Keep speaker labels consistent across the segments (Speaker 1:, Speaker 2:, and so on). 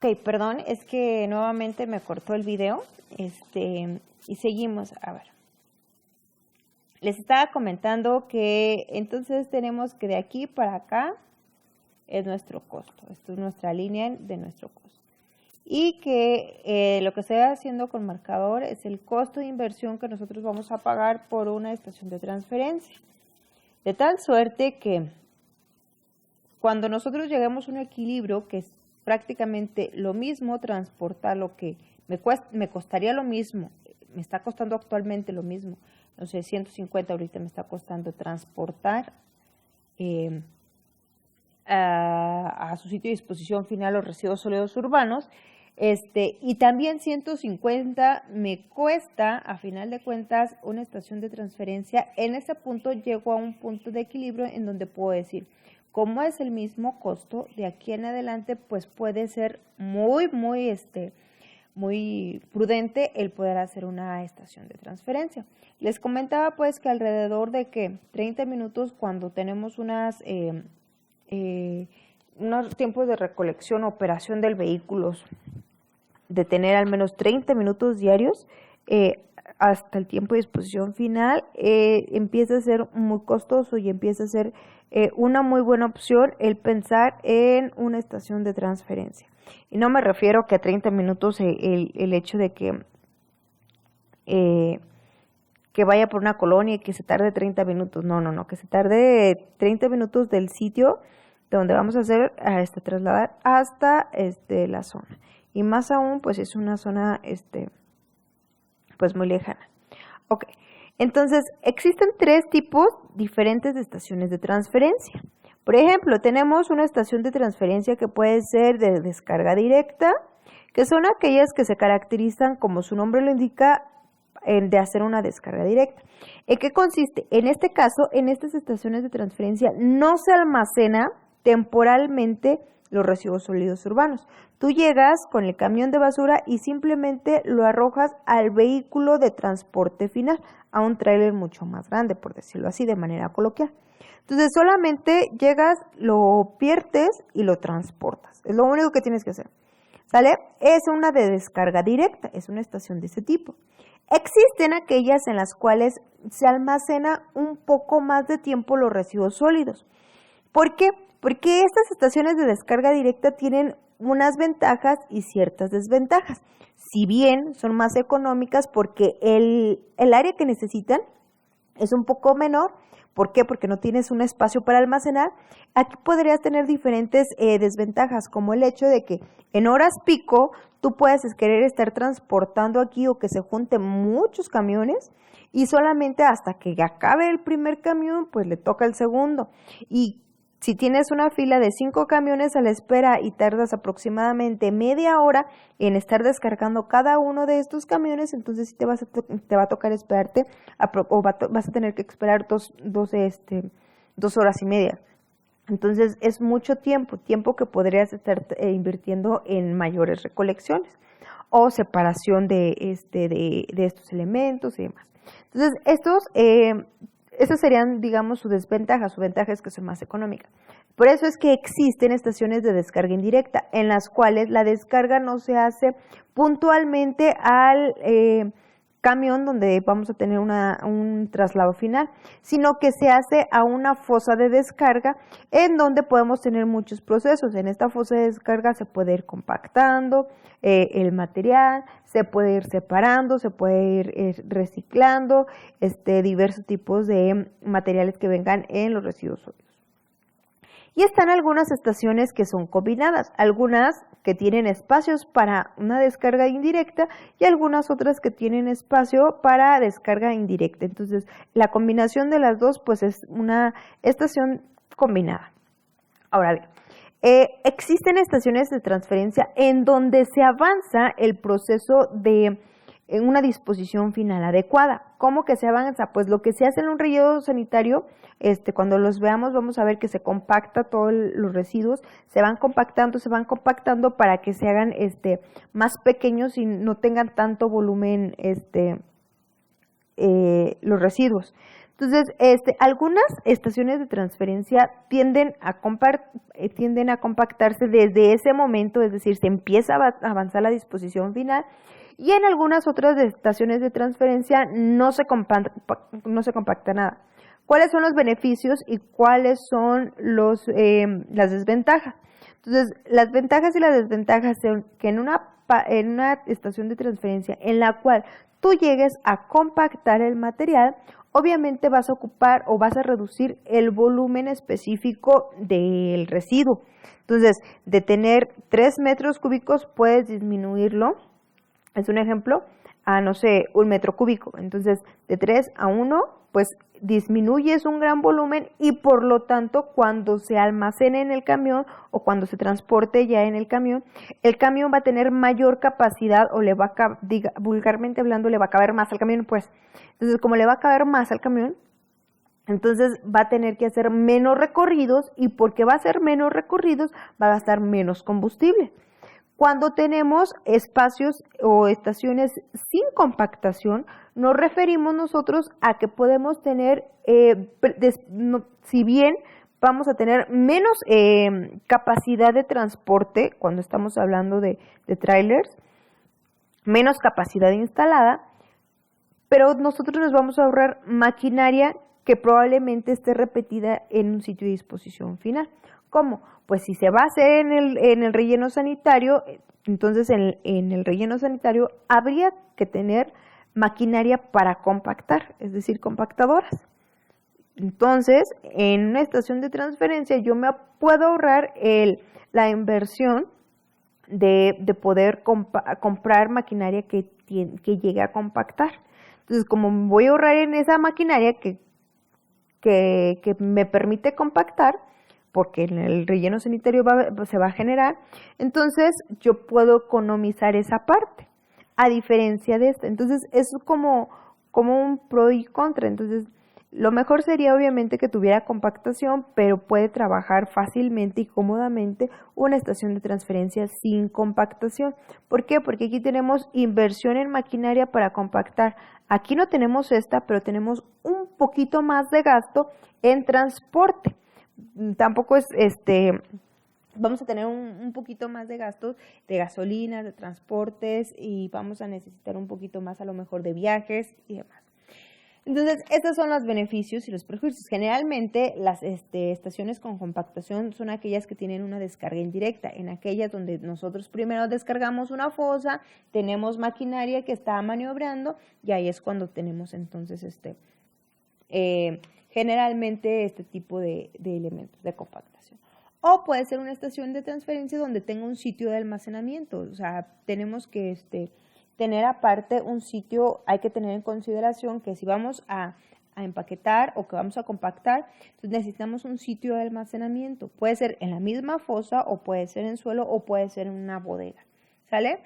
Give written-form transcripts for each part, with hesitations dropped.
Speaker 1: Ok, perdón, es que nuevamente me cortó el video, y seguimos. A ver, les estaba comentando que entonces tenemos que de aquí para acá es nuestro costo. Esto es nuestra línea de nuestro costo. Y que lo que estoy haciendo con marcador es el costo de inversión que nosotros vamos a pagar por una estación de transferencia. De tal suerte que cuando nosotros lleguemos a un equilibrio, que es prácticamente lo mismo transportar lo que me costaría lo mismo, me está costando actualmente lo mismo, no sé, 150 ahorita me está costando transportar a su sitio de disposición final los residuos sólidos urbanos, y también 150 me cuesta, a final de cuentas, una estación de transferencia. En ese punto llego a un punto de equilibrio en donde puedo decir, como es el mismo costo, de aquí en adelante, pues puede ser muy prudente el poder hacer una estación de transferencia. Les comentaba pues que alrededor de que 30 minutos cuando tenemos unos tiempos de recolección, operación del vehículo, de tener al menos 30 minutos diarios hasta el tiempo de disposición final, empieza a ser muy costoso y empieza a ser una muy buena opción el pensar en una estación de transferencia. Y no me refiero que a 30 minutos el hecho de que vaya por una colonia y que se tarde 30 minutos, no, que se tarde 30 minutos del sitio donde vamos a hacer, trasladar hasta la zona. Y más aún, pues es una zona pues muy lejana. Ok, entonces existen 3 tipos diferentes de estaciones de transferencia. Por ejemplo, tenemos una estación de transferencia que puede ser de descarga directa, que son aquellas que se caracterizan, como su nombre lo indica, de hacer una descarga directa. ¿En qué consiste? En este caso, en estas estaciones de transferencia no se almacena temporalmente los residuos sólidos urbanos. Tú llegas con el camión de basura y simplemente lo arrojas al vehículo de transporte final, a un tráiler mucho más grande, por decirlo así, de manera coloquial. Entonces solamente llegas, lo viertes y lo transportas. Es lo único que tienes que hacer. ¿Sale? Es una de descarga directa, es una estación de ese tipo. Existen aquellas en las cuales se almacena un poco más de tiempo los residuos sólidos. ¿Por qué? Porque estas estaciones de descarga directa tienen unas ventajas y ciertas desventajas. Si bien son más económicas porque el área que necesitan es un poco menor. ¿Por qué? Porque no tienes un espacio para almacenar. Aquí podrías tener diferentes desventajas, como el hecho de que en horas pico tú puedes querer estar transportando aquí o que se junten muchos camiones y solamente hasta que acabe el primer camión, pues le toca el segundo. Y si tienes una fila de 5 camiones a la espera y tardas aproximadamente media hora en estar descargando cada uno de estos camiones, entonces sí te va a tocar esperarte vas a tener que esperar 2 horas y media. Entonces es mucho tiempo que podrías estar invirtiendo en mayores recolecciones o separación de estos elementos y demás. Entonces esas serían, digamos, su desventaja. Su ventaja es que son más económicas. Por eso es que existen estaciones de descarga indirecta, en las cuales la descarga no se hace puntualmente al camión donde vamos a tener un traslado final, sino que se hace a una fosa de descarga en donde podemos tener muchos procesos. En esta fosa de descarga se puede ir compactando el material, se puede ir separando, se puede ir reciclando diversos tipos de materiales que vengan en los residuos sólidos. Y están algunas estaciones que son combinadas, algunas que tienen espacios para una descarga indirecta y algunas otras que tienen espacio para descarga indirecta. Entonces, la combinación de las dos, pues es una estación combinada. Ahora bien, existen estaciones de transferencia en donde se avanza el proceso de una disposición final adecuada. ¿Cómo que se avanza? Pues lo que se hace en un relleno sanitario, cuando los veamos vamos a ver que se compacta todos los residuos, se van compactando para que se hagan más pequeños y no tengan tanto volumen los residuos. Entonces, algunas estaciones de transferencia tienden a compactarse desde ese momento, es decir, se empieza a avanzar la disposición final, y en algunas otras estaciones de transferencia no se compacta nada. ¿Cuáles son los beneficios y cuáles son las desventajas? Entonces, las ventajas y las desventajas son que en una estación de transferencia en la cual tú llegues a compactar el material, obviamente vas a ocupar o vas a reducir el volumen específico del residuo. Entonces, de tener 3 metros cúbicos, puedes disminuirlo, es un ejemplo, a, no sé, 1 metro cúbico. Entonces, de 3 a 1, pues disminuyes un gran volumen y por lo tanto cuando se almacene en el camión o cuando se transporte ya en el camión va a tener mayor capacidad o le va a, vulgarmente hablando, le va a caber más al camión, pues. Entonces, como le va a caber más al camión, entonces va a tener que hacer menos recorridos y porque va a hacer menos recorridos va a gastar menos combustible. Cuando tenemos espacios o estaciones sin compactación, nos referimos nosotros a que podemos tener, si bien vamos a tener menos capacidad de transporte, cuando estamos hablando de trailers, menos capacidad instalada, pero nosotros nos vamos a ahorrar maquinaria que probablemente esté repetida en un sitio de disposición final. ¿Cómo? Pues si se va a hacer en el relleno sanitario, entonces en el relleno sanitario habría que tener maquinaria para compactar, es decir, compactadoras. Entonces, en una estación de transferencia yo me puedo ahorrar la inversión de poder comprar maquinaria que llegue a compactar. Entonces, como me voy a ahorrar en esa maquinaria que me permite compactar, porque en el relleno sanitario se va a generar, entonces yo puedo economizar esa parte, a diferencia de esta. Entonces es como un pro y contra. Entonces lo mejor sería obviamente que tuviera compactación, pero puede trabajar fácilmente y cómodamente una estación de transferencia sin compactación. ¿Por qué? Porque aquí tenemos inversión en maquinaria para compactar. Aquí no tenemos esta, pero tenemos un poquito más de gasto en transporte. Tampoco es vamos a tener un poquito más de gastos de gasolina, de transportes y vamos a necesitar un poquito más a lo mejor de viajes y demás. Entonces, estos son los beneficios y los perjuicios. Generalmente, las estaciones con compactación son aquellas que tienen una descarga indirecta, en aquellas donde nosotros primero descargamos una fosa, tenemos maquinaria que está maniobrando y ahí es cuando tenemos entonces generalmente este tipo de elementos de compactación. O puede ser una estación de transferencia donde tenga un sitio de almacenamiento. O sea, tenemos que tener aparte un sitio. Hay que tener en consideración que si vamos a empaquetar o que vamos a compactar, entonces necesitamos un sitio de almacenamiento. Puede ser en la misma fosa o puede ser en suelo o puede ser en una bodega. ¿Sale?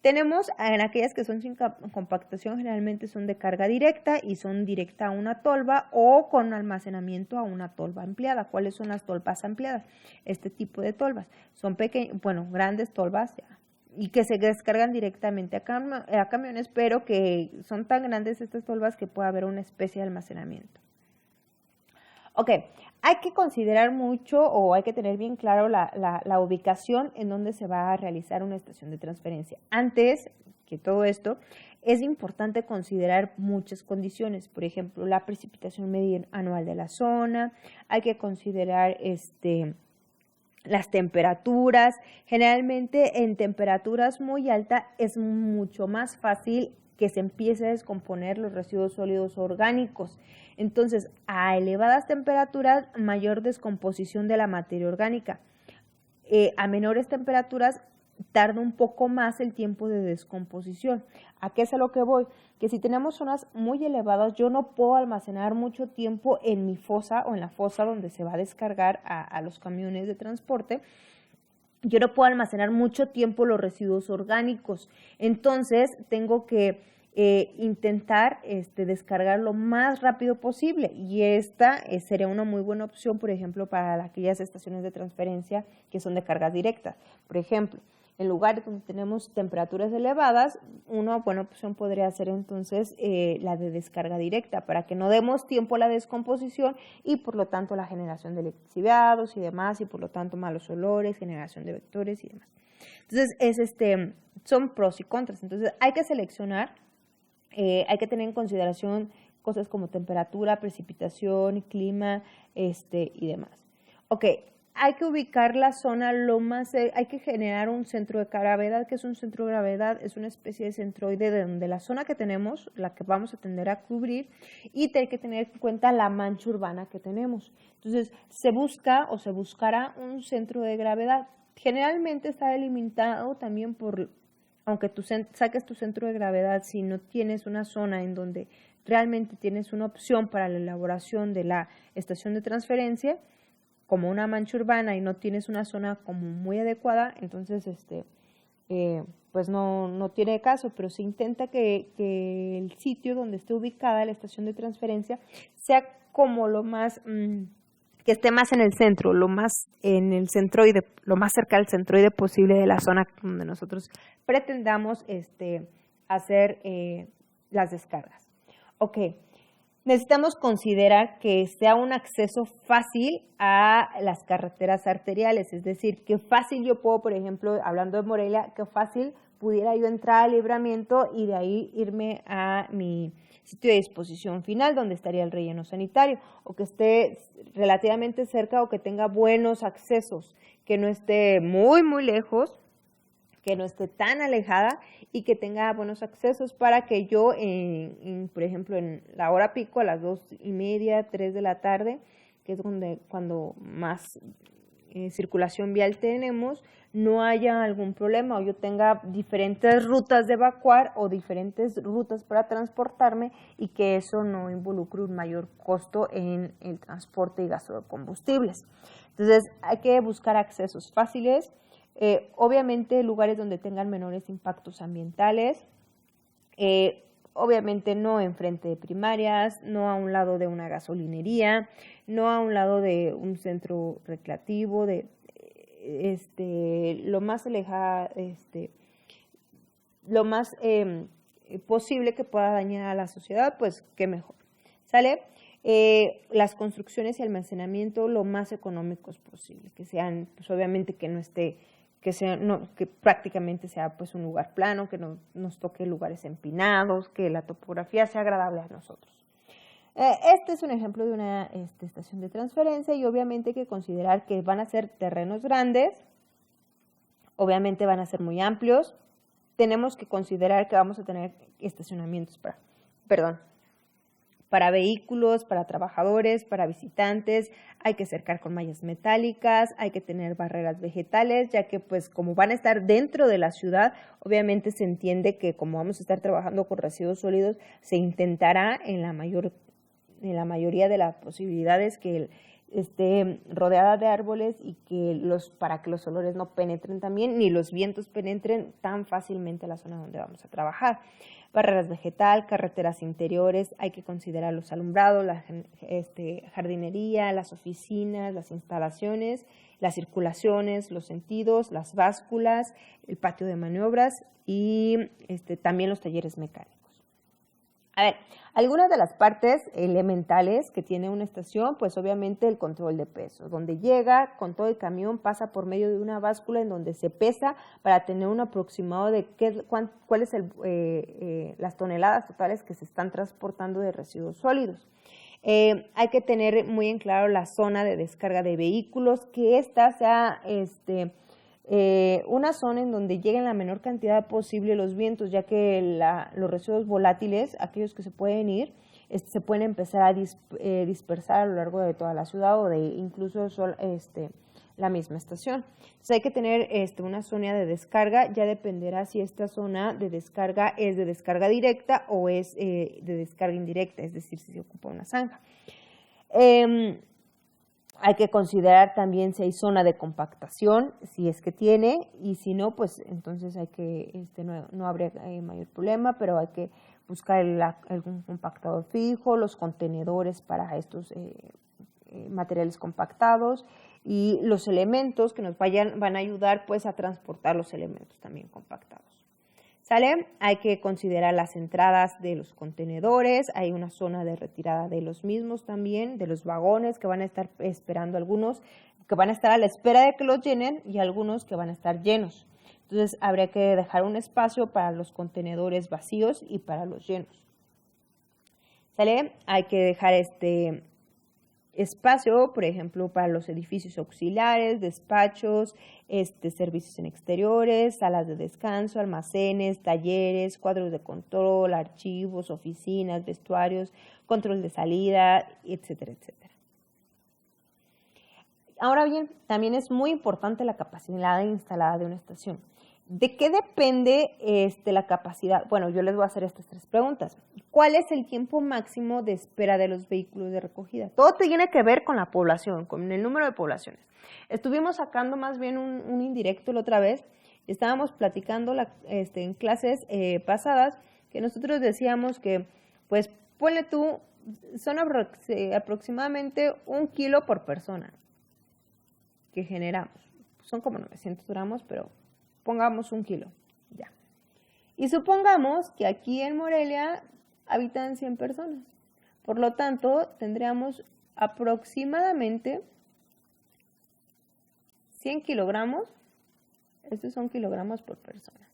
Speaker 1: Tenemos en aquellas que son sin compactación, generalmente son de carga directa y son directa a una tolva o con almacenamiento a una tolva ampliada. ¿Cuáles son las tolvas ampliadas? Este tipo de tolvas son grandes tolvas y que se descargan directamente a camiones, pero que son tan grandes estas tolvas que puede haber una especie de almacenamiento. Ok, hay que considerar mucho o hay que tener bien claro la ubicación en donde se va a realizar una estación de transferencia. Antes que todo esto, es importante considerar muchas condiciones, por ejemplo, la precipitación media anual de la zona, hay que considerar las temperaturas. Generalmente en temperaturas muy altas es mucho más fácil que se empiece a descomponer los residuos sólidos orgánicos. Entonces, a elevadas temperaturas, mayor descomposición de la materia orgánica. A menores temperaturas, tarda un poco más el tiempo de descomposición. ¿A qué es a lo que voy? Que si tenemos zonas muy elevadas, yo no puedo almacenar mucho tiempo en mi fosa o en la fosa donde se va a descargar a los camiones de transporte. Yo no puedo almacenar mucho tiempo los residuos orgánicos. Entonces, tengo que intentar descargar lo más rápido posible y esta sería una muy buena opción, por ejemplo, para aquellas estaciones de transferencia que son de cargas directas. Por ejemplo, En lugares donde tenemos temperaturas elevadas, una buena opción podría ser entonces la de descarga directa, para que no demos tiempo a la descomposición y por lo tanto la generación de lixiviados y demás, y por lo tanto malos olores, generación de vectores y demás. Entonces, son pros y contras. Entonces, hay que seleccionar, hay que tener en consideración cosas como temperatura, precipitación, clima, y demás. Ok, hay que ubicar la zona hay que generar un centro de gravedad. ¿Qué es un centro de gravedad? Es una especie de centroide de donde la zona que tenemos, la que vamos a tender a cubrir, y hay que tener en cuenta la mancha urbana que tenemos. Entonces, se busca o se buscará un centro de gravedad. Generalmente está delimitado también aunque tú saques tu centro de gravedad, si no tienes una zona en donde realmente tienes una opción para la elaboración de la estación de transferencia, como una mancha urbana, y no tienes una zona como muy adecuada, entonces pues no tiene caso, pero se intenta que el sitio donde esté ubicada la estación de transferencia sea como lo más, que esté más en el centro, lo más en el centroide, lo más cerca del centroide posible de la zona donde nosotros pretendamos hacer las descargas. Ok. Necesitamos considerar que sea un acceso fácil a las carreteras arteriales, es decir, que fácil yo puedo, por ejemplo, hablando de Morelia, que fácil pudiera yo entrar al Libramiento y de ahí irme a mi sitio de disposición final, donde estaría el relleno sanitario, o que esté relativamente cerca o que tenga buenos accesos, que no esté muy, muy lejos, que no esté tan alejada y que tenga buenos accesos para que yo, por ejemplo, en la hora pico, a las 2:30, 3 de la tarde, que es cuando más circulación vial tenemos, no haya algún problema o yo tenga diferentes rutas de evacuar o diferentes rutas para transportarme y que eso no involucre un mayor costo en el transporte y gasto de combustibles. Entonces, hay que buscar accesos fáciles, obviamente lugares donde tengan menores impactos ambientales, obviamente no enfrente de primarias, no a un lado de una gasolinería, no a un lado de un centro recreativo, lo más alejado, lo más posible que pueda dañar a la sociedad, pues qué mejor, ¿sale? Las construcciones y almacenamiento lo más económicos posible, que sean, pues obviamente que no esté, que prácticamente sea pues un lugar plano, que no nos toque lugares empinados, que la topografía sea agradable a nosotros. Este es un ejemplo de una estación de transferencia y obviamente hay que considerar que van a ser terrenos grandes, obviamente van a ser muy amplios. Tenemos que considerar que vamos a tener estacionamientos para vehículos, para trabajadores, para visitantes, hay que cercar con mallas metálicas, hay que tener barreras vegetales, ya que pues como van a estar dentro de la ciudad, obviamente se entiende que como vamos a estar trabajando con residuos sólidos, se intentará en la mayoría de las posibilidades que esté rodeada de árboles y que para que los olores no penetren también, ni los vientos penetren tan fácilmente a la zona donde vamos a trabajar. Barreras vegetal, carreteras interiores, hay que considerar los alumbrados, la jardinería, las oficinas, las instalaciones, las circulaciones, los sentidos, las básculas, el patio de maniobras y también los talleres mecánicos. A ver, algunas de las partes elementales que tiene una estación, pues obviamente el control de peso, donde llega con todo el camión, pasa por medio de una báscula en donde se pesa para tener un aproximado de cuáles las toneladas totales que se están transportando de residuos sólidos. Hay que tener muy en claro la zona de descarga de vehículos, que ésta sea una zona en donde lleguen la menor cantidad posible los vientos, ya que los residuos volátiles, aquellos que se pueden ir, se pueden empezar a dispersar a lo largo de toda la ciudad o de incluso la misma estación. Entonces hay que tener una zona de descarga, ya dependerá si esta zona de descarga es de descarga directa o es de descarga indirecta, es decir, si se ocupa una zanja. Hay que considerar también si hay zona de compactación, si es que tiene, y si no, pues entonces hay que no habría mayor problema, pero hay que buscar algún compactador fijo, los contenedores para estos materiales compactados, y los elementos que nos van a ayudar pues a transportar los elementos también compactados. ¿Sale? Hay que considerar las entradas de los contenedores, hay una zona de retirada de los mismos también, de los vagones que van a estar esperando algunos, que van a estar a la espera de que los llenen y algunos que van a estar llenos. Entonces habría que dejar un espacio para los contenedores vacíos y para los llenos. ¿Sale? Hay que dejar espacio, por ejemplo, para los edificios auxiliares, despachos, servicios en exteriores, salas de descanso, almacenes, talleres, cuadros de control, archivos, oficinas, vestuarios, control de salida, etcétera, etcétera. Ahora bien, también es muy importante la capacidad instalada de una estación. ¿De qué depende la capacidad? Bueno, yo les voy a hacer estas 3 preguntas. ¿Cuál es el tiempo máximo de espera de los vehículos de recogida? Todo tiene que ver con la población, con el número de poblaciones. Estuvimos sacando más bien un indirecto la otra vez. Estábamos platicando en clases pasadas que nosotros decíamos que, pues, ponle tú, son aproximadamente 1 kilo por persona que generamos. Son como 900 gramos, pero pongamos 1 kilo, ya. Y supongamos que aquí en Morelia habitan 100 personas. Por lo tanto, tendríamos aproximadamente 100 kilogramos. Estos son kilogramos por persona.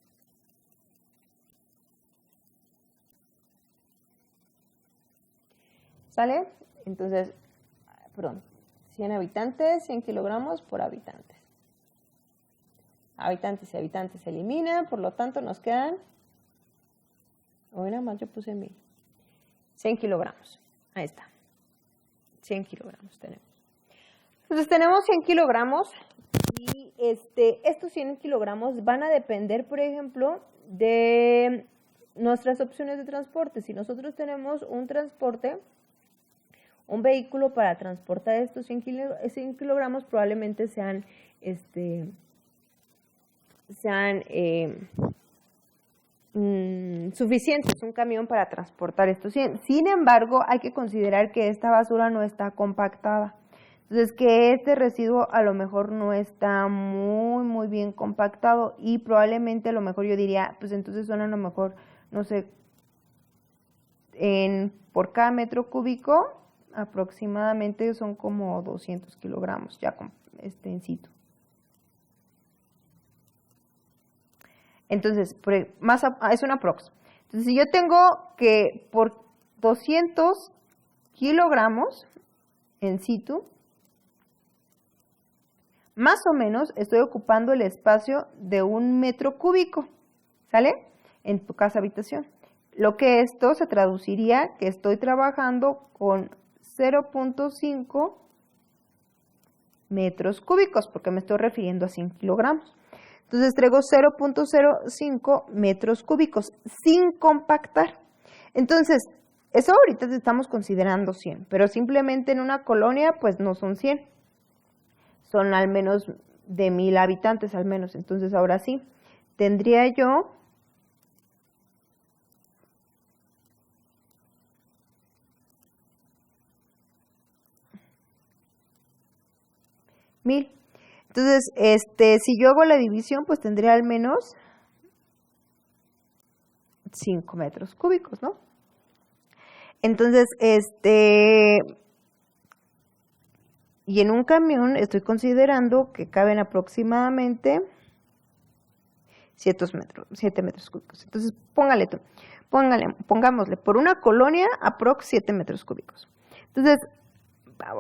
Speaker 1: ¿Sale? Entonces, 100 habitantes, 100 kilogramos por habitantes. Habitantes y habitantes se eliminan, por lo tanto nos quedan, hoy nada más yo puse 1000, 100 kilogramos, ahí está, 100 kilogramos tenemos. Entonces tenemos 100 kilogramos y estos 100 kilogramos van a depender, por ejemplo, de nuestras opciones de transporte. Si nosotros tenemos un vehículo para transportar estos 100 kilogramos, probablemente sean suficientes, un camión para transportar estos 100. Sin embargo, hay que considerar que esta basura no está compactada. Entonces, que este residuo a lo mejor no está muy bien compactado y probablemente a lo mejor yo diría, pues entonces son a lo mejor, no sé, por cada metro cúbico aproximadamente son como 200 kilogramos ya en situ. Entonces, es una prox. Entonces, si yo tengo que por 200 kilogramos en situ, más o menos estoy ocupando el espacio de 1 metro cúbico, ¿sale? En tu casa habitación. Lo que esto se traduciría que estoy trabajando con 0.5 metros cúbicos, porque me estoy refiriendo a 100 kilogramos. Entonces traigo 0.05 metros cúbicos sin compactar. Entonces, eso ahorita estamos considerando 100, pero simplemente en una colonia pues no son 100. Son al menos de 1000 habitantes al menos. Entonces ahora sí, tendría yo $1000. Entonces, si yo hago la división, pues tendría al menos 5 metros cúbicos, ¿no? Entonces, y en un camión estoy considerando que caben aproximadamente 7 metros cúbicos. Entonces, pongámosle por una colonia aprox 7 metros cúbicos. Entonces,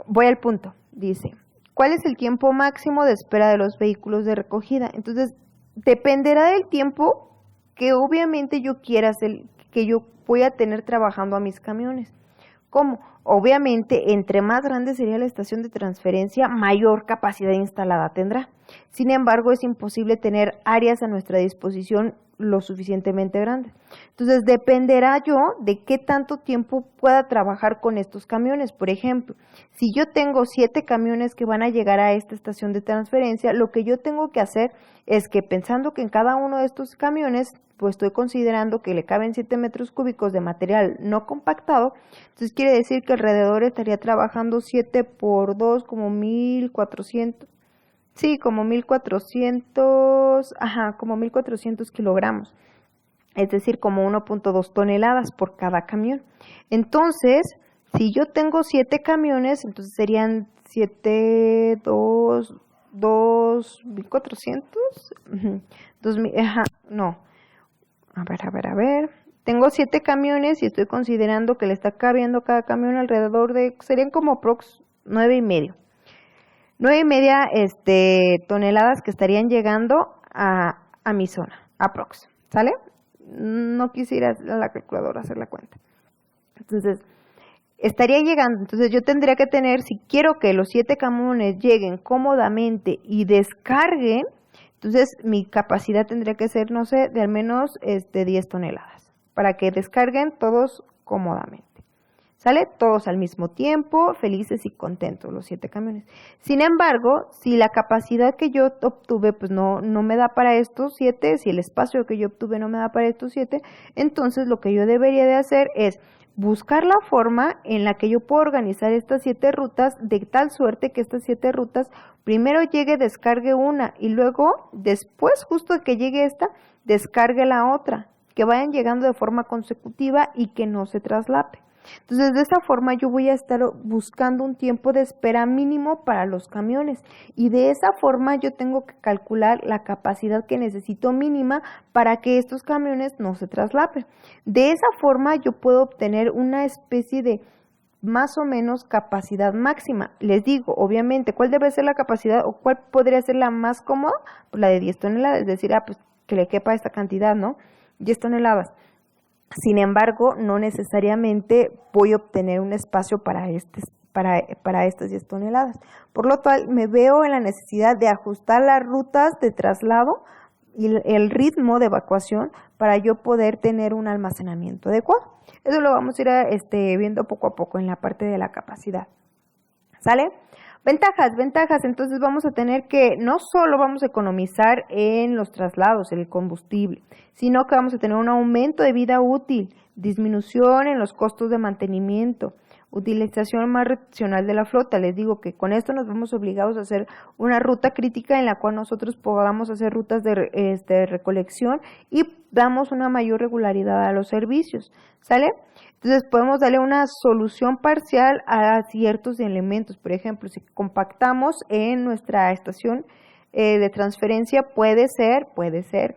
Speaker 1: voy al punto, dice, ¿cuál es el tiempo máximo de espera de los vehículos de recogida? Entonces, dependerá del tiempo que obviamente yo quiera hacer, que yo voy a tener trabajando a mis camiones. ¿Cómo? Obviamente, entre más grande sería la estación de transferencia, mayor capacidad instalada tendrá. Sin embargo, es imposible tener áreas a nuestra disposición lo suficientemente grandes. Entonces, dependerá yo de qué tanto tiempo pueda trabajar con estos camiones. Por ejemplo, si yo tengo 7 camiones que van a llegar a esta estación de transferencia, lo que yo tengo que hacer es que pensando que en cada uno de estos camiones, pues estoy considerando que le caben 7 metros cúbicos de material no compactado, entonces quiere decir que alrededor estaría trabajando 7 por 2 como 1400. Sí, como 1400, como 1400 kilogramos. Es decir, como 1.2 toneladas por cada camión. Entonces, si yo tengo 7 camiones, entonces serían 7, 2.400. 2000, no. A ver. Tengo 7 camiones y estoy considerando que le está cabiendo cada camión alrededor de, serían como prox 9.5. 9.5 toneladas que estarían llegando a mi zona, aprox, ¿sale? No quisiera ir a la calculadora a hacer la cuenta. Entonces, estaría llegando, entonces yo tendría que tener, si quiero que los 7 camiones lleguen cómodamente y descarguen, entonces mi capacidad tendría que ser, no sé, de al menos 10 toneladas, para que descarguen todos cómodamente. ¿Sale? Todos al mismo tiempo, felices y contentos los 7 camiones. Sin embargo, si la capacidad que yo obtuve pues no me da para estos 7, si el espacio que yo obtuve no me da para estos 7, entonces lo que yo debería de hacer es buscar la forma en la que yo puedo organizar estas 7 rutas de tal suerte que estas 7 rutas primero llegue, descargue una y luego, después justo de que llegue esta, descargue la otra, que vayan llegando de forma consecutiva y que no se traslape. Entonces, de esta forma yo voy a estar buscando un tiempo de espera mínimo para los camiones y de esa forma yo tengo que calcular la capacidad que necesito mínima para que estos camiones no se traslapen. De esa forma yo puedo obtener una especie de más o menos capacidad máxima. Les digo, obviamente, ¿cuál debe ser la capacidad o cuál podría ser la más cómoda? Pues la de 10 toneladas, es decir, pues que le quepa esta cantidad, ¿no? 10 toneladas. Sin embargo, no necesariamente voy a obtener un espacio para estas 10 toneladas. Por lo cual, me veo en la necesidad de ajustar las rutas de traslado y el ritmo de evacuación para yo poder tener un almacenamiento adecuado. Eso lo vamos a ir viendo poco a poco en la parte de la capacidad. ¿Sale? Ventajas. Entonces vamos a tener que no solo vamos a economizar en los traslados, el combustible, sino que vamos a tener un aumento de vida útil, disminución en los costos de mantenimiento, utilización más racional de la flota. Les digo que con esto nos vemos obligados a hacer una ruta crítica en la cual nosotros podamos hacer rutas de recolección y damos una mayor regularidad a los servicios, ¿sale? Entonces podemos darle una solución parcial a ciertos elementos. Por ejemplo, si compactamos en nuestra estación de transferencia, puede ser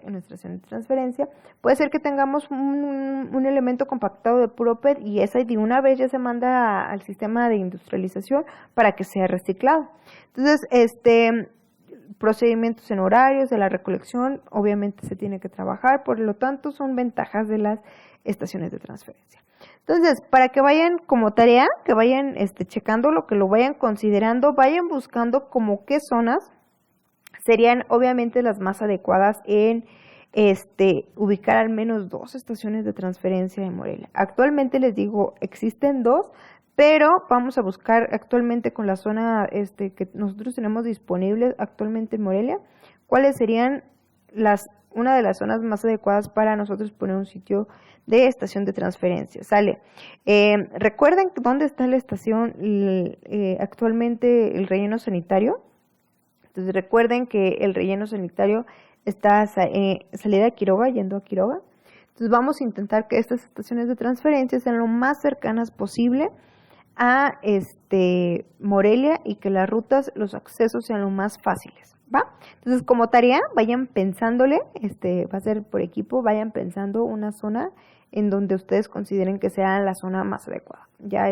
Speaker 1: en nuestra estación de transferencia, puede ser que tengamos un elemento compactado de puro PET y esa de una vez ya se manda al sistema de industrialización para que sea reciclado. Entonces, procedimientos en horarios de la recolección, obviamente se tiene que trabajar, por lo tanto son ventajas de las estaciones de transferencia. Entonces, para que vayan como tarea, que vayan checando lo que lo vayan considerando, vayan buscando como qué zonas serían obviamente las más adecuadas en ubicar al menos 2 estaciones de transferencia en Morelia. Actualmente les digo, existen 2, pero vamos a buscar actualmente con la zona que nosotros tenemos disponible actualmente en Morelia, cuáles serían una de las zonas más adecuadas para nosotros poner un sitio de estación de transferencia. Sale. Recuerden dónde está la estación actualmente, el relleno sanitario. Entonces recuerden que el relleno sanitario está salida de Quiroga, yendo a Quiroga. Entonces vamos a intentar que estas estaciones de transferencia sean lo más cercanas posible a Morelia y que las rutas, los accesos sean lo más fáciles, ¿va? Entonces como tarea vayan pensándole, va a ser por equipo, vayan pensando una zona en donde ustedes consideren que sea la zona más adecuada. Ya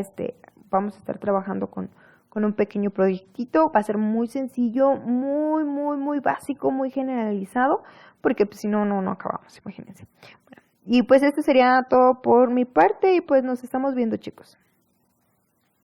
Speaker 1: vamos a estar trabajando con un pequeño proyectito, va a ser muy sencillo, muy básico, muy generalizado, porque pues, si no acabamos, imagínense. Bueno, y pues esto sería todo por mi parte y pues nos estamos viendo, chicos.